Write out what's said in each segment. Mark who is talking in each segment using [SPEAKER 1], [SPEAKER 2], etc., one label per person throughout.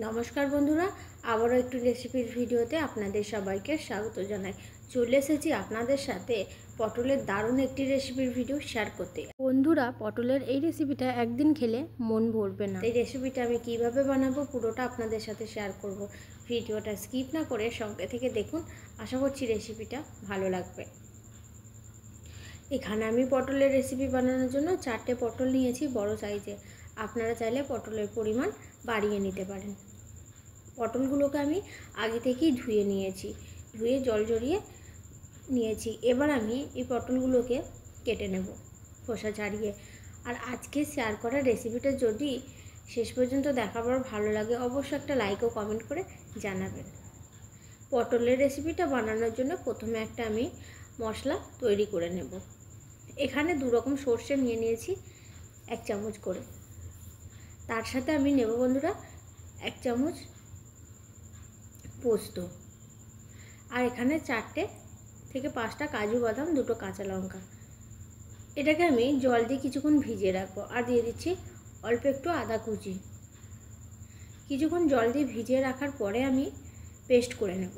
[SPEAKER 1] নমস্কার বন্ধুরা, আবারও একটু রেসিপির ভিডিওতে আপনাদের সবাইকে স্বাগত জানাই। চলে এসেছি আপনাদের সাথে পটলের দারুণ একটি রেসিপির ভিডিও শেয়ার করতে। বন্ধুরা, পটলের এই রেসিপিটা একদিন খেলে মন ভরবে না। এই রেসিপিটা আমি কিভাবে বানাবো পুরোটা আপনাদের সাথে শেয়ার করব। ভিডিওটা স্কিপ না করে সঙ্গে থেকে দেখুন, আশা করছি রেসিপিটা ভালো লাগবে। এখানে আমি পটলের রেসিপি বানানোর জন্য 4টে পটল নিয়েছি বড় সাইজে। আপনারা চাইলে পটলের পরিমাণ বাড়িয়ে নিতে পারেন। পটলগুলোকে আমি আগে থেকেই ধুয়ে নিয়েছি, ধুয়ে জল ঝরিয়ে নিয়েছি। এবার আমি এই পটলগুলোকে কেটে নেব খোসা ছাড়িয়ে। আর আজকে শেয়ার করা রেসিপিটা যদি শেষ পর্যন্ত দেখার পর ভালো লাগে, অবশ্যই একটা লাইক ও কমেন্ট করে জানাবেন। পটলের রেসিপিটা বানানোর জন্য প্রথমে একটা আমি মশলা তৈরি করে নেব। এখানে 2 রকম সর্ষে নিয়ে নিয়েছি 1 চামচ করে। তার সাথে আমি নেব বন্ধুরা 1 চামচ পোস্ত, আর এখানে 4টে থেকে 5টা কাজু বাদাম, 2টো কাঁচা লঙ্কা। এটাকে আমি জল দিয়ে কিছুক্ষণ ভিজিয়ে রাখবো। আর দিয়ে দিচ্ছি অল্প একটু আদা কুচি। কিছুক্ষণ জল দিয়ে ভিজিয়ে রাখার পরে আমি পেস্ট করে নেব।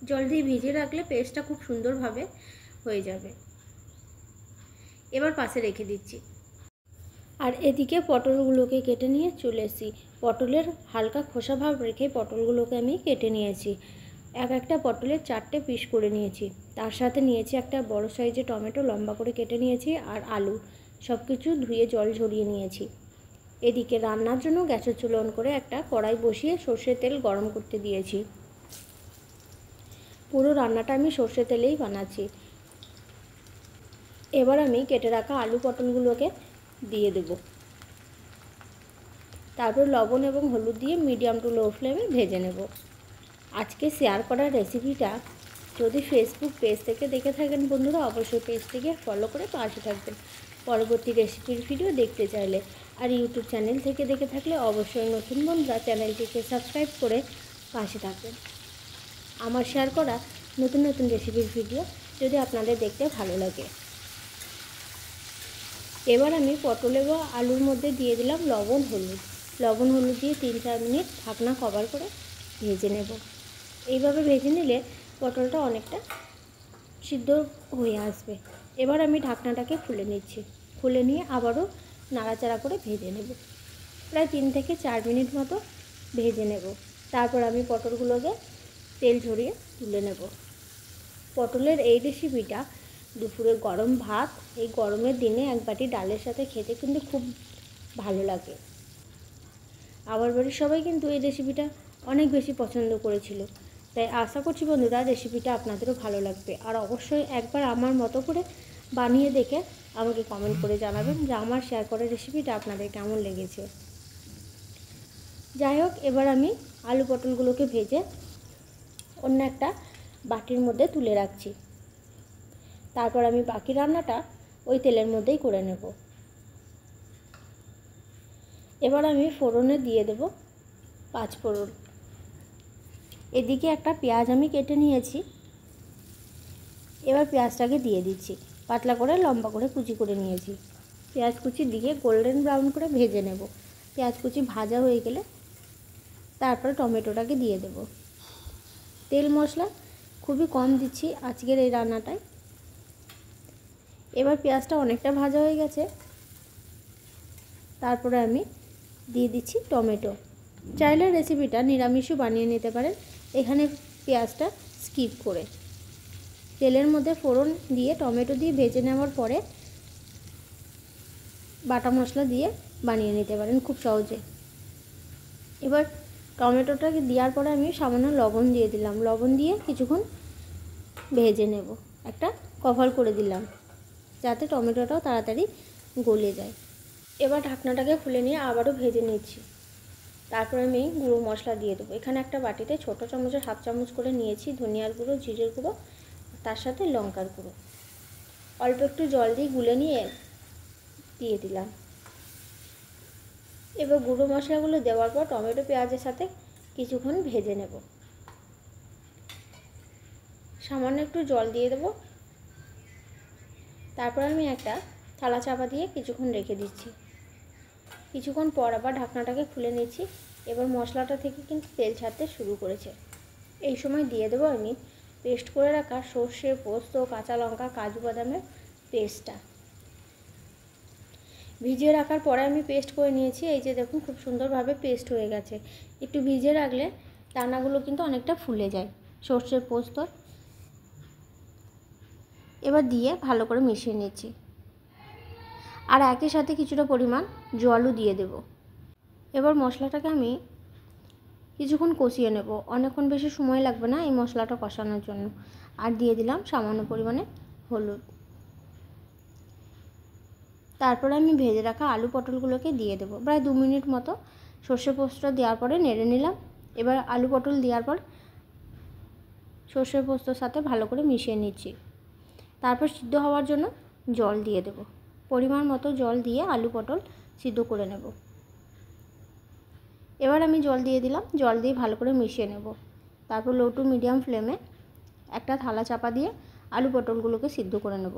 [SPEAKER 1] জল দিয়ে ভিজিয়ে রাখলে পেস্টটা খুব সুন্দরভাবে হয়ে যাবে। এবার পাশে রেখে দিচ্ছি। আর এদিকে পটলগুলোকে কেটে নিয়ে চলে এসেছি। পটলের হালকা খোসা ভাব রেখে পটলগুলোকে আমি কেটে নিয়েছি। একটা পটলের 4টে পিস করে নিয়েছি। তার সাথে নিয়েছি একটা বড় সাইজের টমেটো, লম্বা করে কেটে নিয়েছি, আর আলু। সব কিছু ধুয়ে জল ঝরিয়ে নিয়েছি। এদিকে রান্নার জন্য গ্যাসের চুলো অন করে একটা কড়াই বসিয়ে সর্ষের তেল গরম করতে দিয়েছি। পুরো রান্নাটা আমি সর্ষের তেলেই বানাচ্ছি। এবার আমি কেটে রাখা আলু পটলগুলোকে দিয়ে দেব। তারপর লবণ এবং হলুদ দিয়ে মিডিয়াম টু লো ফ্লেমে ভেজে নেব। আজকে শেয়ার করা রেসিপিটা যদি ফেসবুক পেজ থেকে দেখে থাকেন বন্ধুরা, অবশ্যই পেজটিকে ফলো করে পাশে থাকবেন পরবর্তী রেসিপির ভিডিও দেখতে চাইলে। আর ইউটিউব চ্যানেল থেকে দেখে থাকলে অবশ্যই নতুন বন্ধুরা চ্যানেলটিকে সাবস্ক্রাইব করে পাশে থাকবেন। আমার শেয়ার করা নতুন নতুন রেসিপির ভিডিও যদি আপনাদের দেখতে ভালো লাগে। এবার আমি পটল এবং আলুর মধ্যে দিয়ে দিলাম লবণ হলুদ দিয়ে 3-4 মিনিট ঢাকনা কভার করে ভেজে নেব। এইভাবে ভেজে নিলে পটলটা অনেকটা সিদ্ধ হয়ে আসবে। এবার আমি ঢাকনাটাকে খুলে নিচ্ছি। খুলে নিয়ে আবারও নাড়াচাড়া করে ভেজে নেব। প্রায় 3 থেকে 4 মিনিট মতো ভেজে নেব। তারপর আমি পটলগুলোকে তেল ঝরিয়ে তুলে নেব। পটলের এই রেসিপিটা দুপুরে গরম ভাত, এই গরমের দিনে এক বাটি ডালের সাথে খেতে কিন্তু খুব ভালো লাগে। আমার বাড়ির সবাই কিন্তু এই রেসিপিটা অনেক বেশি পছন্দ করেছিল। তাই আশা করছি বন্ধুরা রেসিপিটা আপনাদেরও ভালো লাগবে। আর অবশ্যই একবার আমার মতো করে বানিয়ে দেখে আমাকে কমেন্ট করে জানাবেন যে আমার শেয়ার করা রেসিপিটা আপনাদের কেমন লেগেছে। যাই হোক, এবার আমি আলু পটলগুলোকে ভেজে অন্য একটা বাটির মধ্যে তুলে রাখছি। তারপর আমি বাকি রান্নাটা ওই তেলের মধ্যেই করে নেব। এবার আমি ফোড়নে দিয়ে দেব 5 ফোড়ন। এদিকে একটা পেঁয়াজ আমি কেটে নিয়েছি। এবার পেঁয়াজটাকে দিয়ে দিচ্ছি। পাতলা করে লম্বা করে কুচি করে নিয়েছি। পেঁয়াজ কুচি দিয়ে গোল্ডেন ব্রাউন করে ভেজে নেব। পেঁয়াজ কুচি ভাজা হয়ে গেলে তারপরে টমেটোটাকে দিয়ে দেব। তেল মশলা খুবই কম দিচ্ছি আজকের এই রান্নাটায়। এবার পেঁয়াজটা অনেকটা ভাজা হয়ে গেছে। তারপরে আমি দিয়ে দিচ্ছি টমেটো। চাইলে রেসিপিটা নিরামিষও বানিয়ে নিতে পারেন, এখানে পেঁয়াজটা স্কিপ করে। তেলের মধ্যে ফোড়ন দিয়ে টমেটো দিয়ে ভেজে নেওয়ার পরে বাটা মশলা দিয়ে বানিয়ে নিতে পারেন খুব সহজে। এবার টমেটোটাকে দেওয়ার পরে আমি সামান্য লবণ দিয়ে দিলাম। লবণ দিয়ে কিছুক্ষণ ভেজে নেব। একটা কভার করে দিলাম যাতে টমেটোটাও তাড়াতাড়ি গলে যায়। এবার ঢাকনাটাকে খুলে নিয়ে আবারও ভেজে নিচ্ছি। তারপরে আমি গুঁড়ো মশলা দিয়ে দেবো। এখানে একটা বাটিতে ছোটো চামচের 1/2 চামচ করে নিয়েছি ধনিয়ার গুঁড়ো, জিরের গুঁড়ো, তার সাথে লঙ্কার গুঁড়ো। অল্প একটু জল দিয়ে গুলে নিয়ে দিয়ে দিলাম। এবার গুঁড়ো মশলাগুলো দেওয়ার পর টমেটো পেঁয়াজের সাথে কিছুক্ষণ ভেজে নেব। সামান্য একটু জল দিয়ে দেবো। তারপর আমি একটা থালা চাপা দিয়ে কিছুক্ষণ রেখে দিচ্ছি। কিছুক্ষণ পর আবার ঢাকনাটাকে খুলে নিচ্ছি। এবার মশলাটা থেকে কিন্তু তেল ছাড়তে শুরু করেছে। এই সময় দিয়ে দেবো আমি পেস্ট করে রাখা সর্ষে, পোস্ত, কাঁচা লঙ্কা, কাজু বাদামের পেস্টটা। ভিজিয়ে রাখার পরে আমি পেস্ট করে নিয়েছি। এই যে দেখুন খুব সুন্দরভাবে পেস্ট হয়ে গেছে। একটু ভিজিয়ে রাখলে দানাগুলো কিন্তু অনেকটা ফুলে যায় সর্ষে পোস্ত। এবার দিয়ে ভালো করে মিশিয়ে নিচ্ছি, আর একই সাথে কিছুটা পরিমাণ জলও দিয়ে দেব। এবার মশলাটাকে আমি কিছুক্ষণ কষিয়ে নেব, অনেকক্ষণ বেশি সময় লাগবে না এই মশলাটা কষানোর জন্য। আর দিয়ে দিলাম সামান্য পরিমাণে হলুদ। তারপরে আমি ভেজে রাখা আলু পটলগুলোকে দিয়ে দেবো। প্রায় 2 মিনিট মতো সর্ষে পোস্তটা দেওয়ার পরে নেড়ে নিলাম। এবার আলু পটল দেওয়ার পর সর্ষে পোস্তর সাথে ভালো করে মিশিয়ে নিচ্ছি। তারপর সিদ্ধ হওয়ার জন্য জল দিয়ে দেব। পরিমাণ মতো জল দিয়ে আলু পটল সিদ্ধ করে নেব। এবার আমি জল দিয়ে দিলাম, জল দিয়ে ভালো করে মিশিয়ে নেব। তারপর লো টু মিডিয়াম ফ্লেমে একটা থালা চাপা দিয়ে আলু পটলগুলোকে সিদ্ধ করে নেব।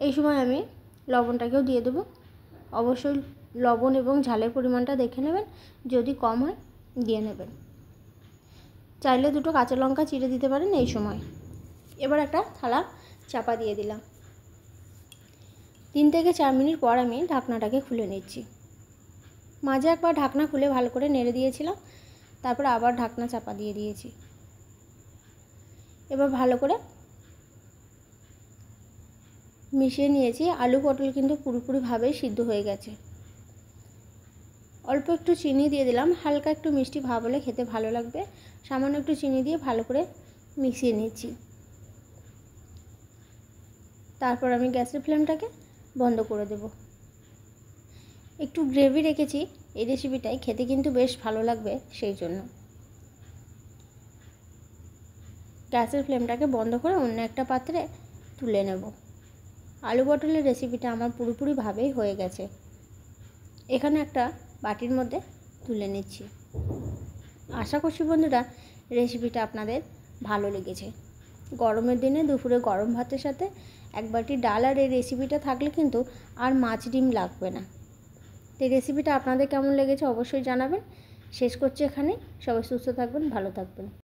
[SPEAKER 1] এই সময় আমি লবণটাকেও দিয়ে দেবো। অবশ্যই লবণ এবং ঝালের পরিমাণটা দেখে নেবেন, যদি কম হয় দিয়ে নেবেন। চাইলে 2টো কাঁচা লঙ্কা চিড়ে দিতে পারেন এই সময়। এবার একটা থালা চাপা দিয়ে দিলাম। 3 থেকে 4 মিনিট পর আমি ঢাকনাটাকে খুলে নিচ্ছি। মাঝে একবার ঢাকনা খুলে ভালো করে নেড়ে দিয়েছিলাম, তারপর আবার ঢাকনা চাপা দিয়ে দিয়েছি। এবার ভালো করে মিশিয়ে নিয়েছি। আলু পটল কিন্তু পুরোপুরিভাবেই সিদ্ধ হয়ে গেছে। অল্প একটু চিনি দিয়ে দিলাম, হালকা একটু মিষ্টি ভাব হলে খেতে ভালো লাগবে। সামান্য একটু চিনি দিয়ে ভালো করে মিশিয়ে নিচ্ছি। তারপর আমি গ্যাসের ফ্লেমটাকে বন্ধ করে দেব। একটু গ্রেভি রেখেছি এই রেসিপিটায়, খেতে কিন্তু বেশ ভালো লাগবে, সেই জন্য গ্যাসের ফ্লেমটাকে বন্ধ করে অন্য একটা পাত্রে তুলে নেব। আলু পটলের রেসিপিটা আমার পুরোপুরিভাবেই হয়ে গেছে। এখানে একটা বাটির মধ্যে তুলে নিচ্ছি। আশা করছি বন্ধুরা রেসিপিটা আপনাদের ভালো লেগেছে। গরমের দিনে দুপুরে গরম ভাতের সাথে 1 বাটি ডাল আর এই রেসিপিটা থাকলে কিন্তু আর মাছ ডিম লাগবে না। এই রেসিপিটা আপনাদের কেমন লেগেছে অবশ্যই জানাবেন। শেষ করছি এখানে। সবাই সুস্থ থাকবেন, ভালো থাকবেন।